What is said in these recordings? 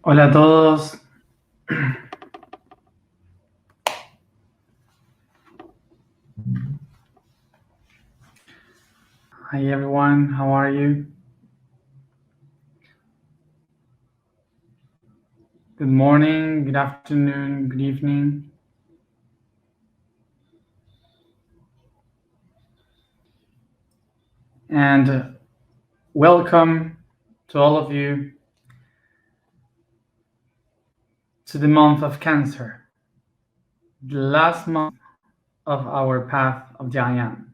Hola a todos. Hi everyone, how are you? Good morning, good afternoon, good evening. And welcome to all of you to the month of Cancer, the last month of our path of the I Am.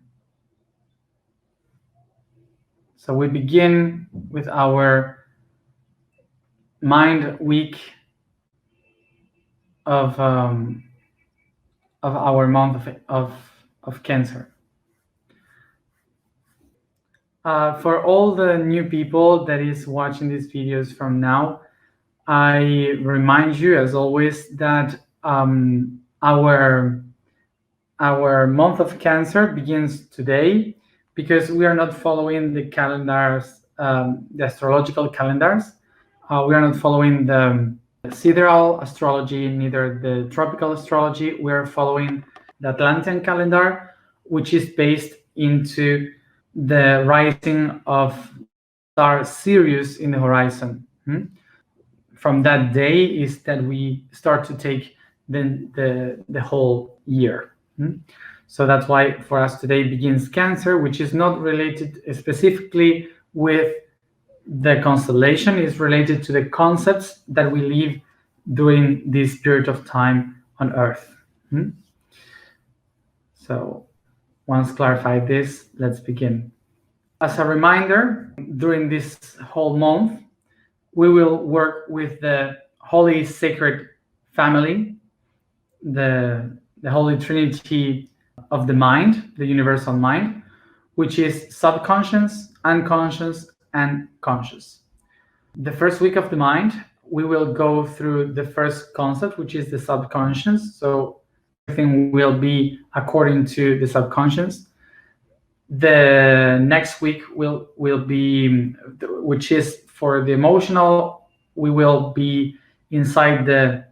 So we begin with our mind week of our month of Cancer. For all the new people that is watching these videos from now, I remind you, as always, that our month of Cancer begins today, because we are not following the calendars, the astrological calendars. We are not following the sidereal astrology, neither the tropical astrology. We are following the Atlantean calendar, which is based into the rising of star Sirius in the horizon. From that day is that we start to take the whole year. So that's why for us today begins Cancer, which is not related specifically with the constellation, is related to the concepts that we live during this period of time on Earth. So once clarified this, let's begin. As a reminder, during this whole month, we will work with the Holy Sacred Family, the Holy Trinity of the mind, the universal mind, which is subconscious, unconscious, and conscious. The first week of the mind, we will go through the first concept, which is the subconscious. So everything will be according to the subconscious. The next week will be, which is for the emotional, we will be inside the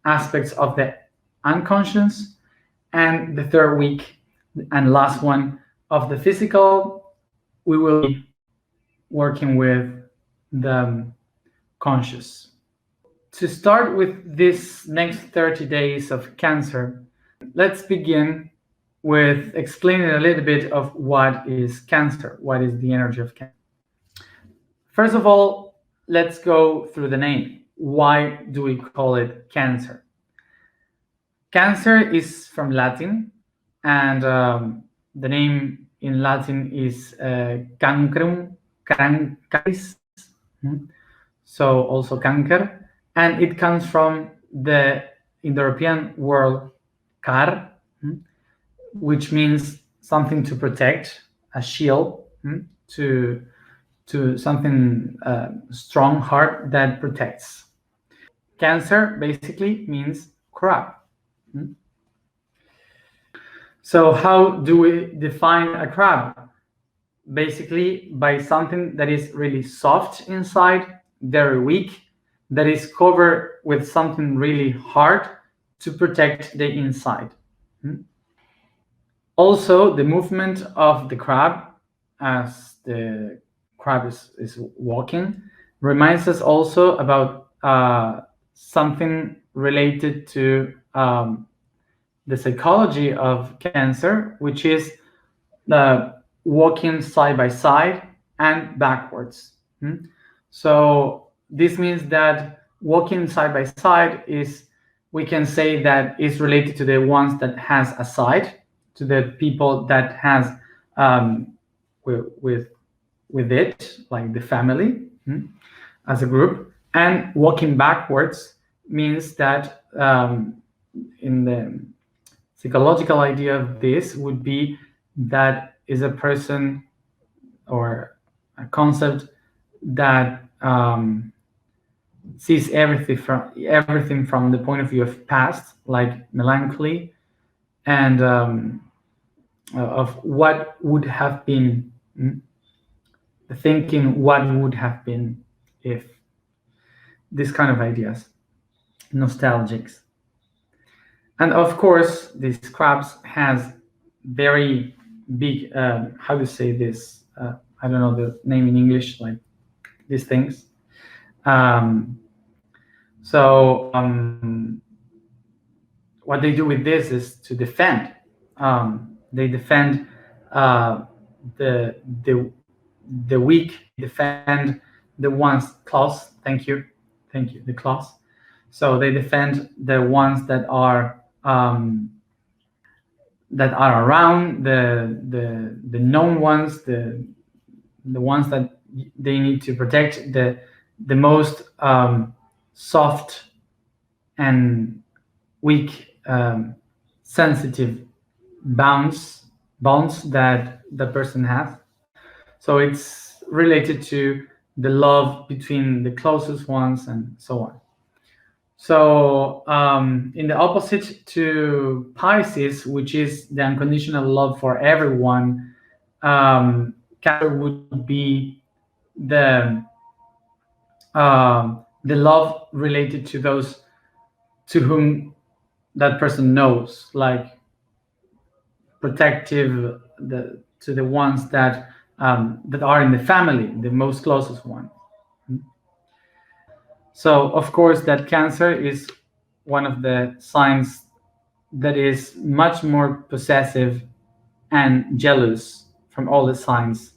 aspects of the unconscious. And the third week and last one of the physical, we will be working with the conscious. To start with this next 30 days of Cancer, let's begin with explaining a little bit of what is Cancer, what is the energy of Cancer. First of all, let's go through the name. Why do we call it Cancer? Cancer is from Latin, and the name in Latin is cancrum, cancaris, so also canker, and it comes from the Indo-European word car, which means something to protect, a shield, to something strong, hard, that protects. Cancer basically means crab. So how do we define a crab? Basically by something that is really soft inside, very weak, that is covered with something really hard to protect the inside. Also, the movement of the crab, as the crab is walking, reminds us also about something related to the psychology of Cancer, which is the walking side by side and backwards. So this means that walking side by side is, we can say that is related to the ones that has a side, to the people that has with it, like the family as a group. And walking backwards means that in the psychological idea of this would be that is a person or a concept that sees everything from the point of view of past, like melancholy, and of what would have been, thinking what would have been if. these kind of ideas, nostalgics. And of course, these crabs has very big, how to say this? I don't know the name in English, like these things. What they do with this is to defend. They defend the weak, defend the ones, claws. Thank you, the claws. So they defend the ones that are around, the known ones, the ones that they need to protect, the most soft and weak, sensitive bonds that the person has. So it's related to the love between the closest ones and so on. So in the opposite to Pisces, which is the unconditional love for everyone, Cancer would be the love related to those to whom that person knows, like protective to the ones that are in the family, the most closest one. So of course that Cancer is one of the signs that is much more possessive and jealous from all the signs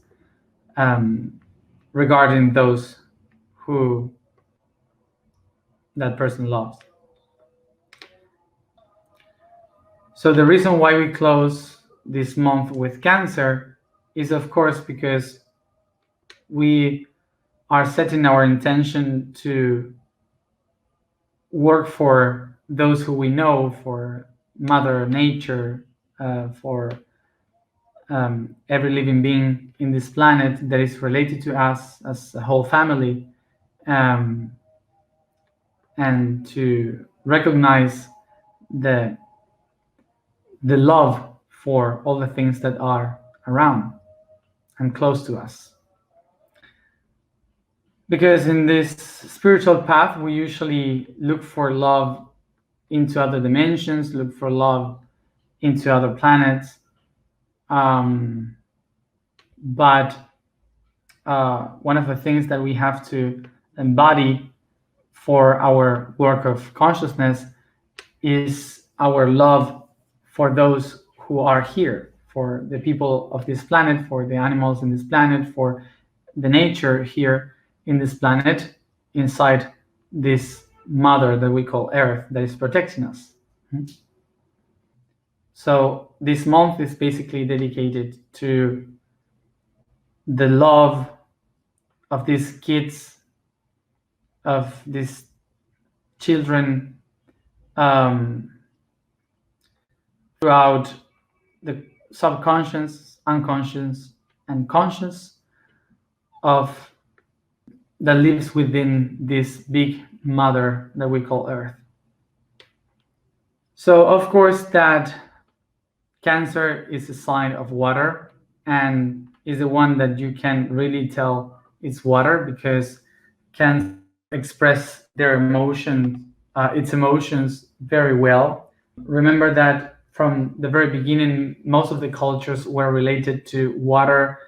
regarding those who that person loves. So the reason why we close this month with Cancer is, of course, because we are setting our intention to work for those who we know, for Mother Nature, for every living being in this planet that is related to us as a whole family, and to recognize the love for all the things that are around and close to us. Because in this spiritual path, we usually look for love into other dimensions, look for love into other planets. But one of the things that we have to embody for our work of consciousness is our love for those who are here, for the people of this planet, for the animals in this planet, for the nature here in this planet, inside this mother that we call Earth, that is protecting us. So this month is basically dedicated to the love of these kids, of these children, throughout the subconscious, unconscious, and conscious of that lives within this big mother that we call Earth. So of course that Cancer is a sign of water, and is the one that you can really tell it's water, because Cancer express their its emotions very well. Remember that from the very beginning, most of the cultures were related to water,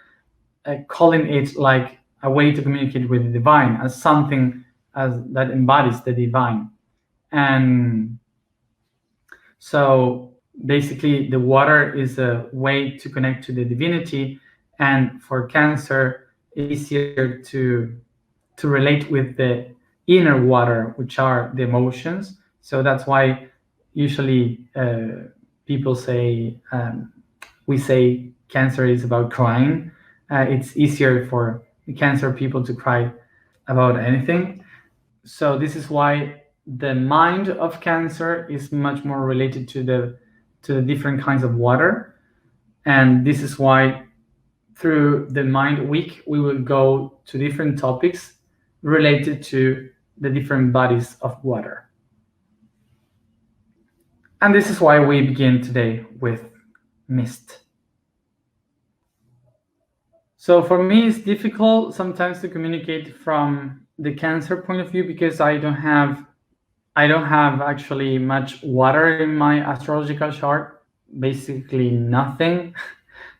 calling it like a way to communicate with the divine, as something that embodies the divine. And so basically the water is a way to connect to the divinity, and for Cancer it's easier to relate with the inner water, which are the emotions. So that's why usually people say, we say Cancer is about crying. It's easier for the Cancer people to cry about anything. So this is why the mind of Cancer is much more related to the different kinds of water. And this is why through the Mind Week, we will go to different topics related to the different bodies of water. And this is why we begin today with mist. So for me, it's difficult sometimes to communicate from the cancer point of view, because I don't have actually much water in my astrological chart, basically nothing.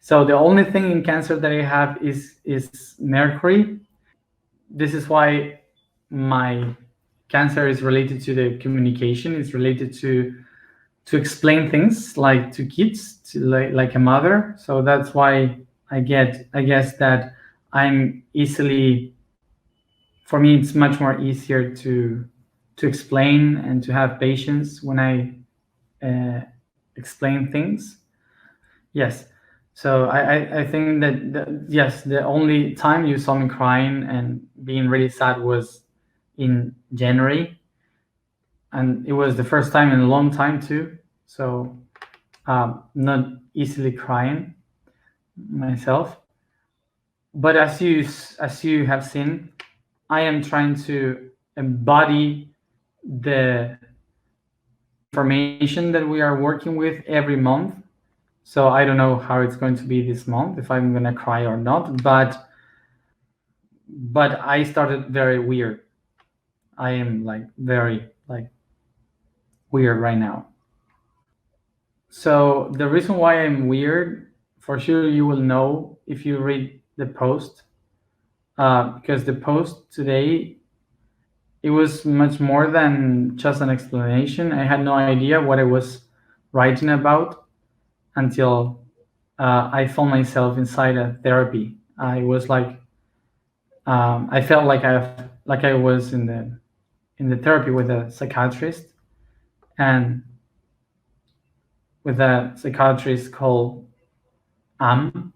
So the only thing in Cancer that I have is Mercury. This is why my Cancer is related to the communication. It's related to explain things, like to kids, to like a mother. So that's why I guess that I'm easily, for me it's much more easier to explain and to have patience when I explain things. Yes. So I think that yes, the only time you saw me crying and being really sad was in January, and it was the first time in a long time too. So not easily crying myself. But as you have seen, I am trying to embody the information that we are working with every month. So I don't know how it's going to be this month, if I'm gonna cry or not, but I started very weird. I am like very like weird right now. So the reason why I'm weird, for sure you will know if you read the post, because the post today, it was much more than just an explanation. I had no idea what I was writing about until I found myself inside a therapy. I was like, I felt like I was in the therapy with a psychiatrist, and with a psychiatrist called and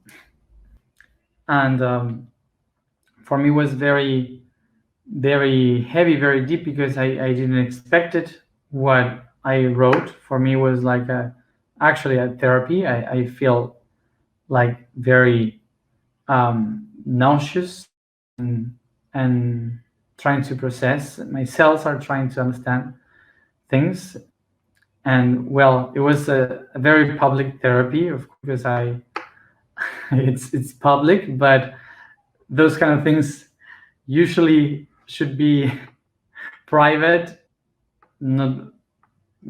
for me it was very, very heavy, very deep, because I didn't expect it. What I wrote for me was like actually a therapy. I feel like very nauseous and trying to process. My cells are trying to understand things. And well, it was a very public therapy, of course, because it's public, but those kind of things usually should be private, not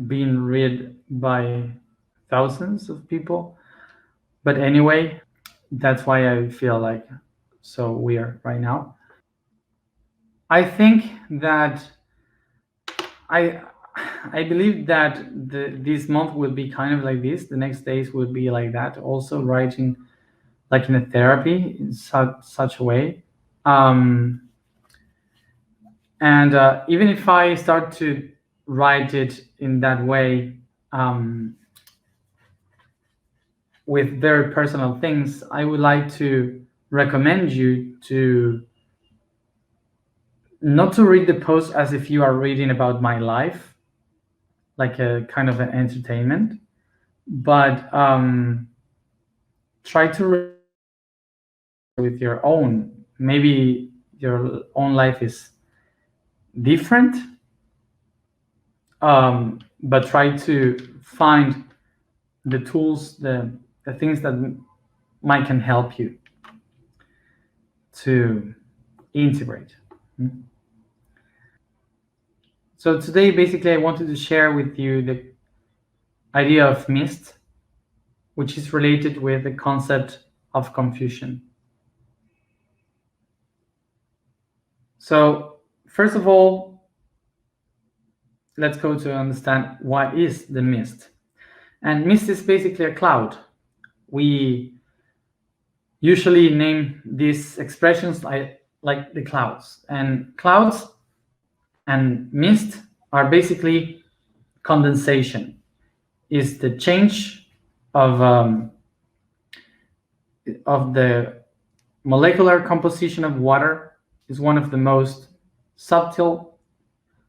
being read by thousands of people. But anyway, that's why I feel like so weird right now. I think that I believe that this month will be kind of like this. The next days will be like that. Also writing like in a therapy in such a way. And even if I start to write it in that way, with very personal things, I would like to recommend you to not to read the post as if you are reading about my life, like a kind of an entertainment, but try to read with your own. Maybe your own life is different, but try to find the tools, the things that might can help you to integrate. So today, basically, I wanted to share with you the idea of mist, which is related with the concept of confusion. So first of all, let's go to understand what is the mist. And mist is basically a cloud. We usually name these expressions like the clouds. And clouds and mist are basically condensation. Is the change of the molecular composition of water. Is one of the most subtle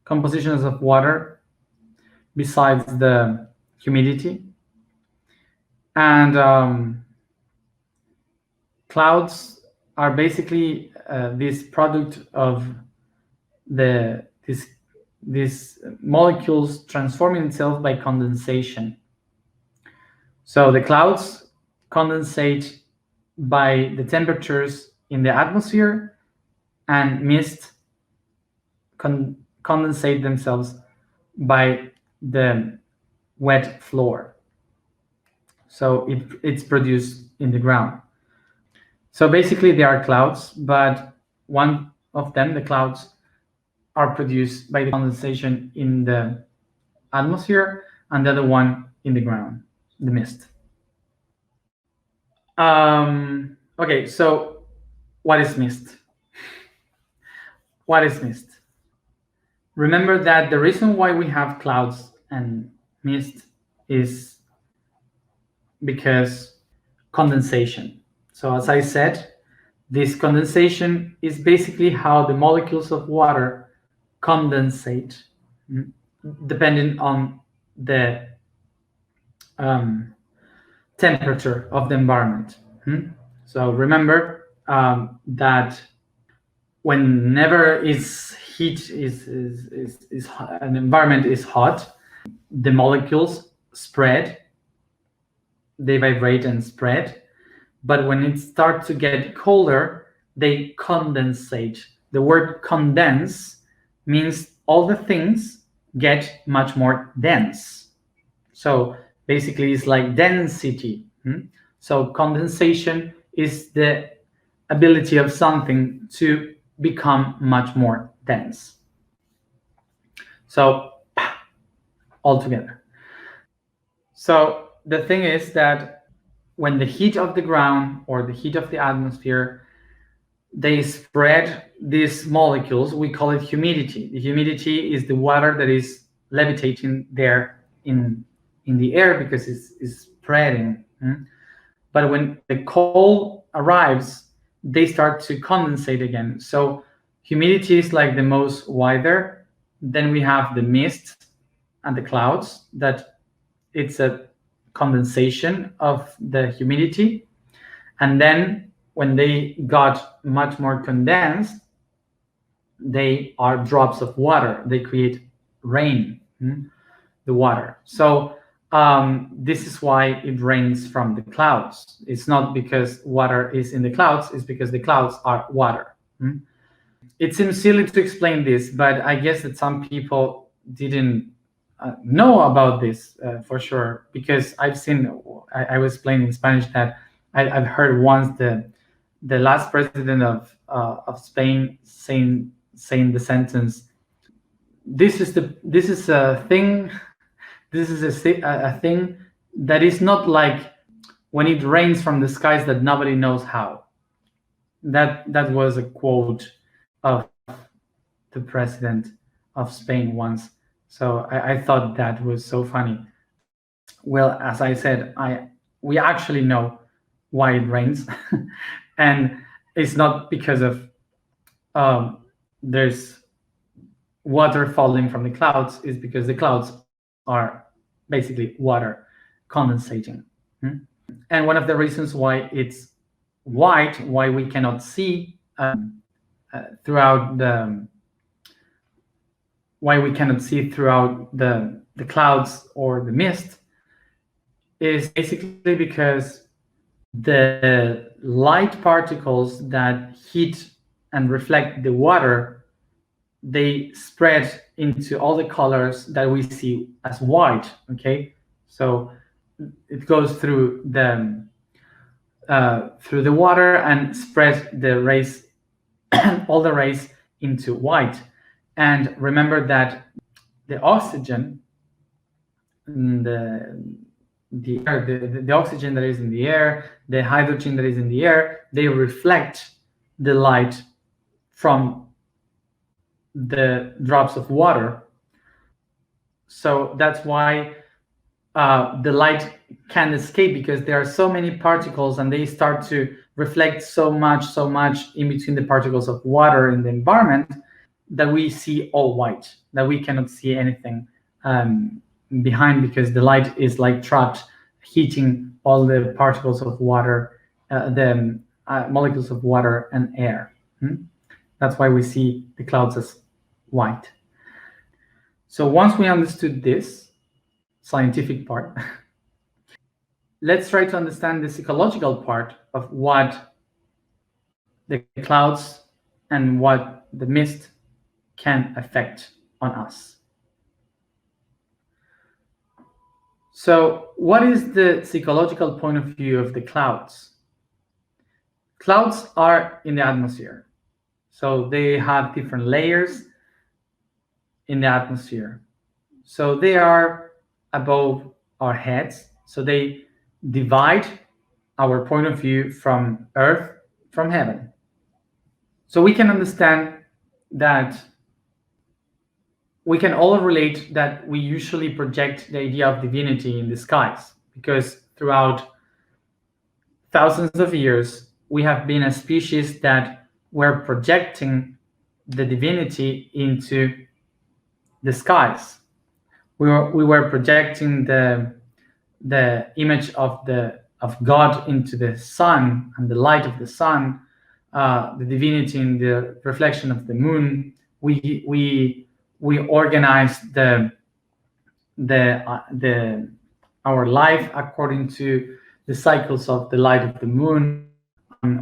compositions of water, besides the humidity. And clouds are basically this product of these molecules transforming itself by condensation. So the clouds condensate by the temperatures in the atmosphere, and mist condensate themselves by the wet floor. So it's produced in the ground. So basically they are clouds, but one of them, the clouds, are produced by the condensation in the atmosphere, and the other one in the ground, the mist. Okay, so what is mist? What is mist? Remember that the reason why we have clouds and mist is because condensation. So as I said, this condensation is basically how the molecules of water condensate, depending on the temperature of the environment. So remember that whenever an environment is hot, the molecules spread, they vibrate and spread. But when it starts to get colder, they condensate. The word condense means all the things get much more dense. So basically it's like density. So condensation is the ability of something to become much more dense. So all together. So the thing is that when the heat of the ground or the heat of the atmosphere, they spread these molecules, we call it humidity. The humidity is the water that is levitating there in the air because it's spreading. But when the cold arrives, they start to condensate again. So humidity is like the most wider. Then we have the mist and the clouds, that it's a condensation of the humidity. And then when they got much more condensed, they are drops of water. They create rain, the water. So this is why it rains from the clouds. It's not because water is in the clouds, it's because the clouds are water. It seems silly to explain this, but I guess that some people didn't know about this for sure, because I've seen, I was explaining in Spanish that I've heard once the last president of Spain saying the sentence, this is a thing that is not like when it rains from the skies that nobody knows how. That was a quote of the president of Spain once. So I thought that was so funny. Well, as I said, we actually know why it rains, and it's not because of there's water falling from the clouds. It's because the clouds are basically water condensating. And one of the reasons why it's white, why we cannot see throughout the clouds or the mist, is basically because the light particles that hit and reflect the water, they spread into all the colors that we see as white. Okay, so it goes through the water and spreads the rays, all the rays into white. And remember that the oxygen, the oxygen that is in the air, the hydrogen that is in the air, they reflect the light from the drops of water. So that's why the light can't escape, because there are so many particles and they start to reflect so much in between the particles of water in the environment, that we see all white, that we cannot see anything behind, because the light is like trapped, heating all the particles of water, the molecules of water and air. That's why we see the clouds as white. So once we understood this scientific part, let's try to understand the psychological part of what the clouds and what the mist can affect on us. So what is the psychological point of view of the clouds? Clouds are in the atmosphere. So they have different layers in the atmosphere. So they are above our heads. So they divide our point of view from earth, from heaven. So we can understand that we can all relate that we usually project the idea of divinity in the skies, because throughout thousands of years, we have been a species that were projecting the divinity into the skies. We were projecting the image of God into the sun and the light of the sun, the divinity in the reflection of the moon. We organized our life according to the cycles of the light of the moon.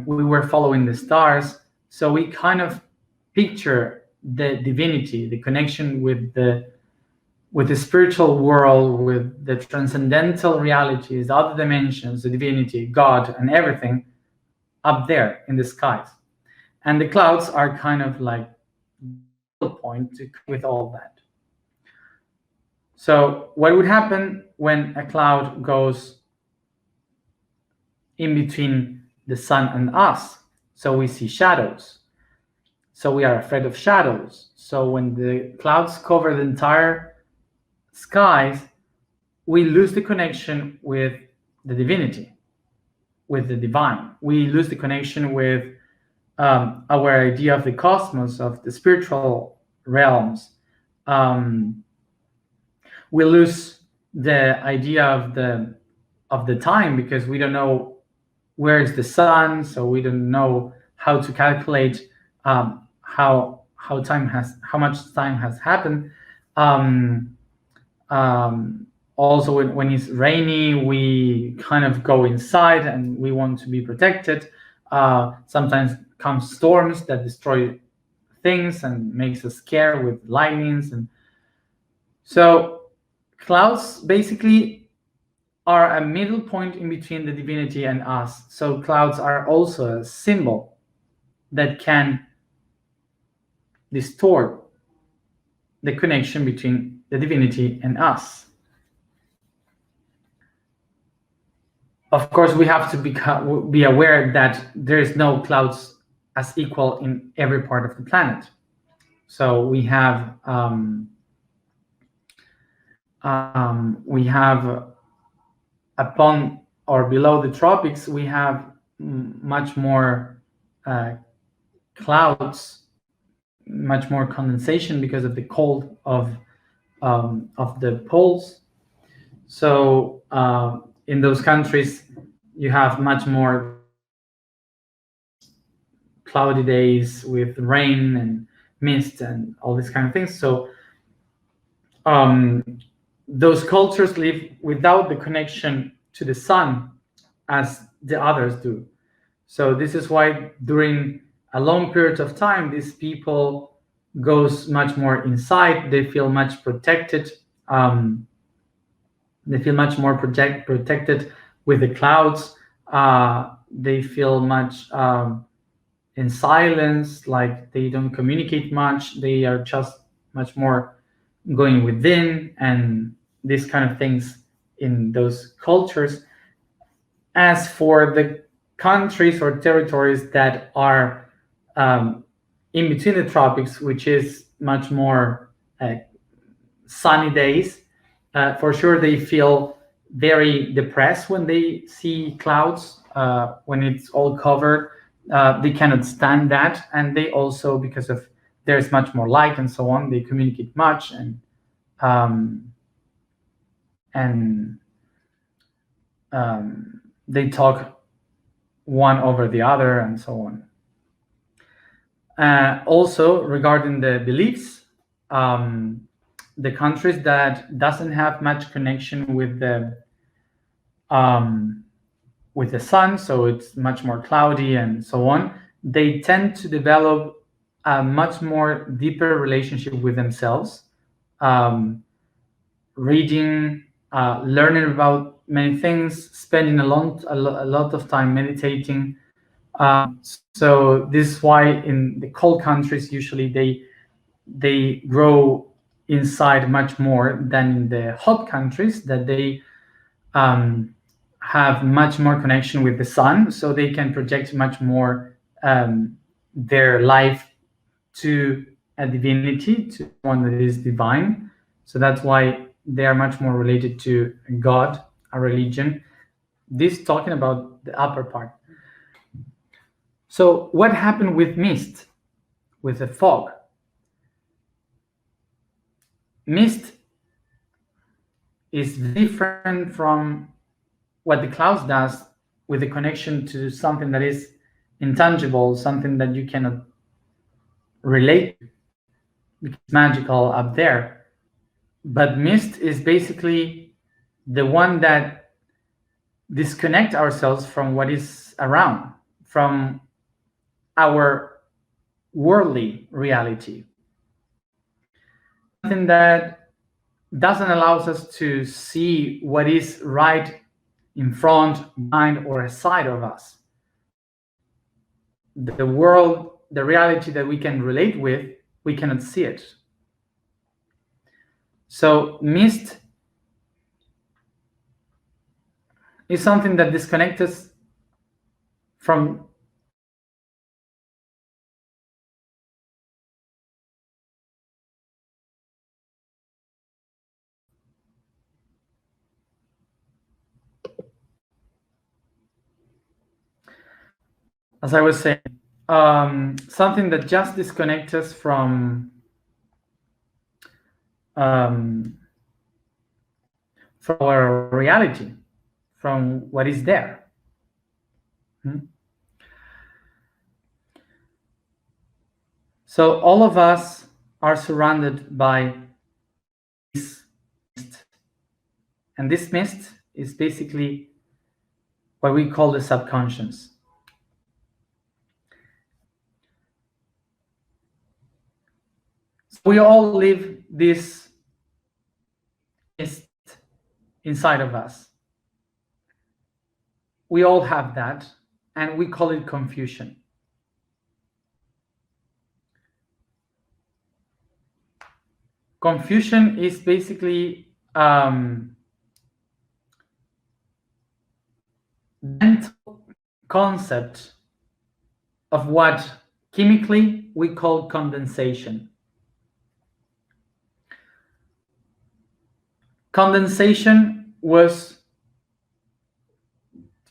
We were following the stars, so we kind of picture the divinity, the connection with the spiritual world, with the transcendental realities, the other dimensions, the divinity, God, and everything up there in the skies. And the clouds are kind of like the point with all that. So what would happen when a cloud goes in between the sun and us? So we see shadows. So we are afraid of shadows. So when the clouds cover the entire skies, we lose the connection with the divinity, with the divine. We lose the connection with our idea of the cosmos, of the spiritual realms. We lose the idea of the time, because we don't know where is the sun, so we don't know how to calculate how much time has happened. Also, when it's rainy, we kind of go inside and we want to be protected. Sometimes come storms that destroy things and makes us scared with lightnings. And so clouds basically are a middle point in between the divinity and us. So clouds are also a symbol that can distort the connection between the divinity and us. Of course, we have to be aware that there is no clouds as equal in every part of the planet. So we have upon or below the tropics, we have much more clouds, much more condensation because of the cold of the poles. So in those countries, you have much more cloudy days with rain and mist and all these kind of things. So those cultures live without the connection to the sun as the others do. So this is why during a long period of time, these people goes much more inside. They feel much protected. They feel much more protected with the clouds. They feel much in silence, like they don't communicate much. They are just much more going within and these kind of things in those cultures. As for the countries or territories that are in between the tropics, which is much more sunny days, for sure they feel very depressed when they see clouds, when it's all covered. They cannot stand that, and they also, because of there's much more light and so on, they communicate much and they talk one over the other and so on. Also, regarding the beliefs, the countries that doesn't have much connection with the sun, so it's much more cloudy and so on, they tend to develop a much more deeper relationship with themselves, reading, learning about many things, spending a lot of time meditating. So this is why in the cold countries usually they grow inside much more than in the hot countries, that they have much more connection with the sun, so they can project much more their life to a divinity, to one that is divine. So that's why they are much more related to God, a religion. This talking about the upper part. So what happened with mist, with the fog? Mist is different from what the clouds does, with the connection to something that is intangible, something that you cannot relate to, because it's magical up there. But mist is basically the one that disconnect ourselves from what is around, from our worldly reality. Something that doesn't allow us to see what is right in front, behind, or aside of us. The world, the reality that we can relate with, we cannot see it. So mist is something that disconnects us from as I was saying, something that just disconnects us from our reality, from what is there. So all of us are surrounded by this mist, and this mist is basically what we call the subconscious. So we all live this mist inside of us. We all have that, and we call it confusion. Confusion is basically mental concept of what chemically we call condensation. Condensation was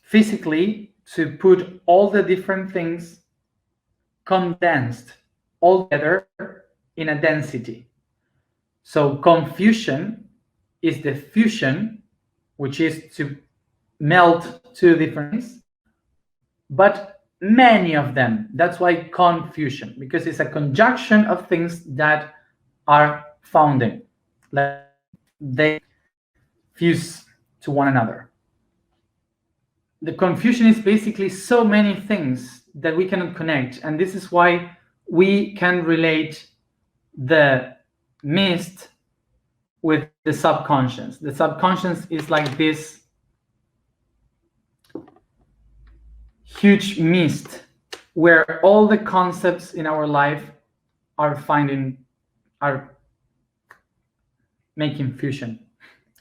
physically to put all the different things condensed all together in a density. So confusion is the fusion, which is to melt two different things, but many of them. That's why confusion, because it's a conjunction of things that are founding, like they fuse to one another. The confusion is basically so many things that we cannot connect, and this is why we can relate the mist with the subconscious. The subconscious is like this huge mist where all the concepts in our life are making fusion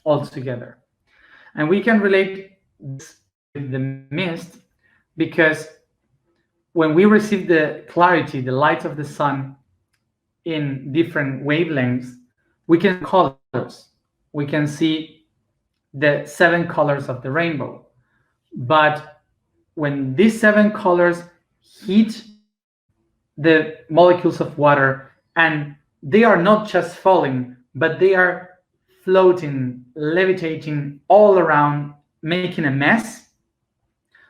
all together. And we can relate this with the mist because when we receive the clarity, the light of the sun in different wavelengths, we can see colors. We can see the 7 colors of the rainbow. But when these 7 colors hit the molecules of water, and they are not just falling, but they are floating, levitating all around, making a mess.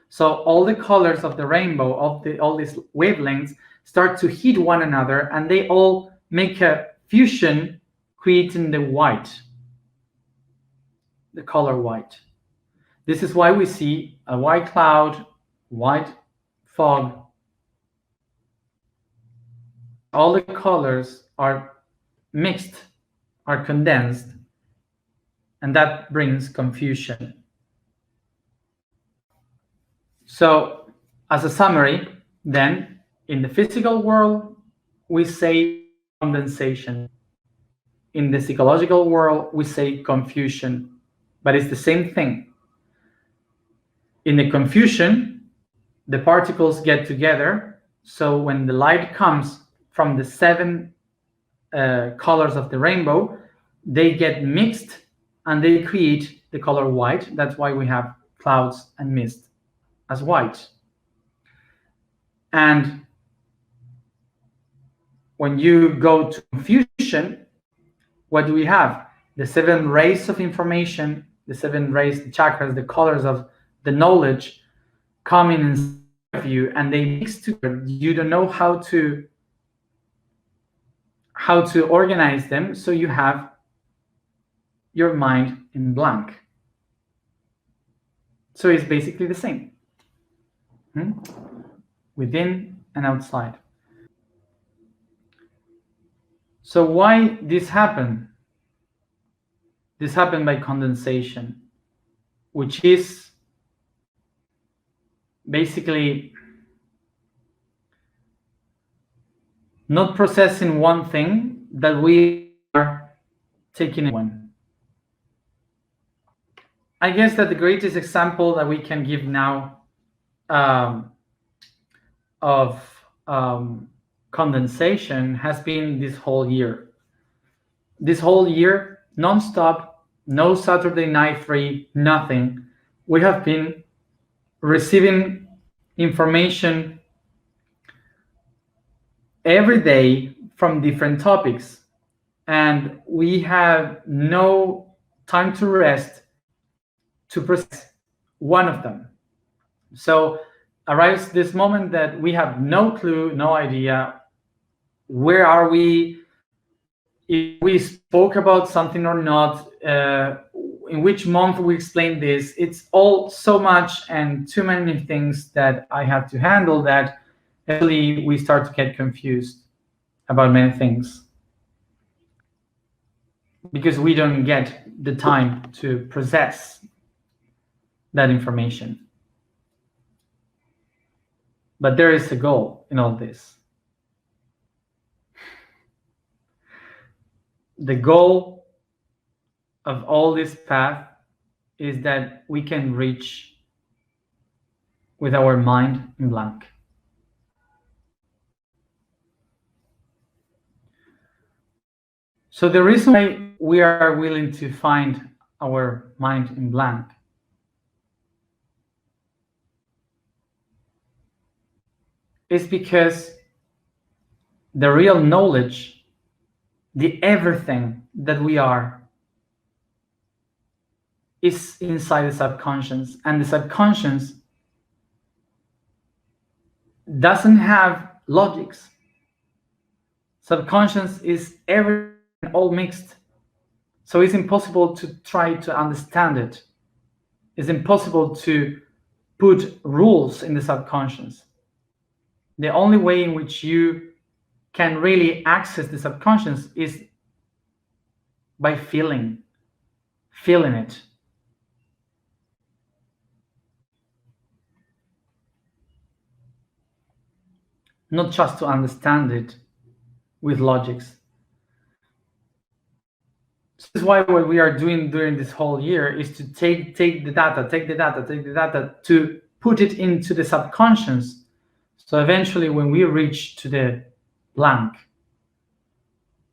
So all the colors of the rainbow, all these wavelengths, start to hit one another, and they all make a fusion, creating the white, the color white. This is why we see a white cloud, white fog. all the colors are mixed, are condensed, and that brings confusion. So, as a summary, then, in the physical world, we say condensation. In the psychological world, we say confusion, but it's the same thing. In the confusion, the particles get together, so when the light comes from the 7 colors of the rainbow, they get mixed and they create the color white. That's why we have clouds and mist as white. And when you go to confusion, what do we have? The 7 rays of information, the 7 rays, the chakras, the colors of the knowledge coming inside of you, and they mix together. You don't know how to organize them, so you have your mind in blank. So it's basically the same, within and outside. So why this happened? This happened by condensation, which is basically not processing one thing that we are taking in one. I guess that the greatest example that we can give now of condensation has been this whole year. This whole year, non-stop, no Saturday night free, nothing. We have been receiving information every day from different topics, and we have no time to rest to process one of them. So arrives this moment that we have no clue, no idea where are we, if we spoke about something or not, in which month we explained this. It's all so much and too many things that I have to handle that actually we start to get confused about many things because we don't get the time to process that information. But there is a goal in all this. The goal of all this path is that we can reach with our mind in blank. So the reason why we are willing to find our mind in blank is because the real knowledge, the everything that we are, is inside the subconscious, and the subconscious doesn't have logics. Subconscious is everything all mixed, so it's impossible to try to understand it. It's impossible to put rules in the subconscious. The only way in which you can really access the subconscious is by feeling it. Not just to understand it with logics. This is why what we are doing during this whole year is to take the data to put it into the subconscious. So eventually when we reach to the blank,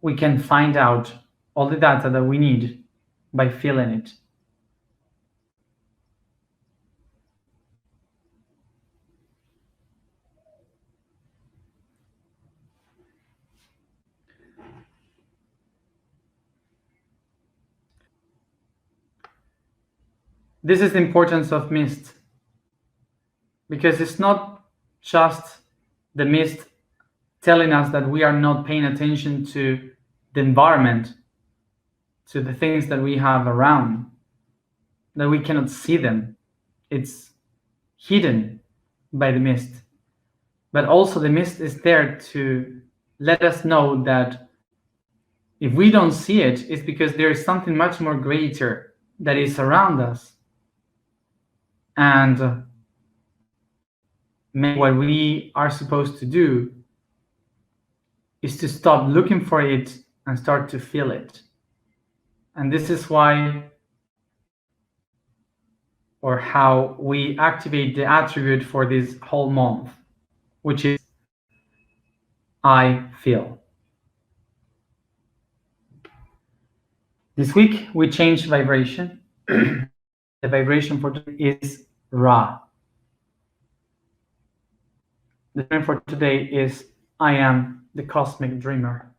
we can find out all the data that we need by feeling it. This is the importance of mist, because it's not just the mist telling us that we are not paying attention to the environment, to the things that we have around, that we cannot see them. It's hidden by the mist. But also the mist is there to let us know that if we don't see it, it's because there is something much more greater that is around us. And maybe what we are supposed to do is to stop looking for it and start to feel it. And this is why, or how we activate the attribute for this whole month, which is I feel. This week we changed vibration. The vibration for today is Ra. The dream for today is I am the cosmic dreamer.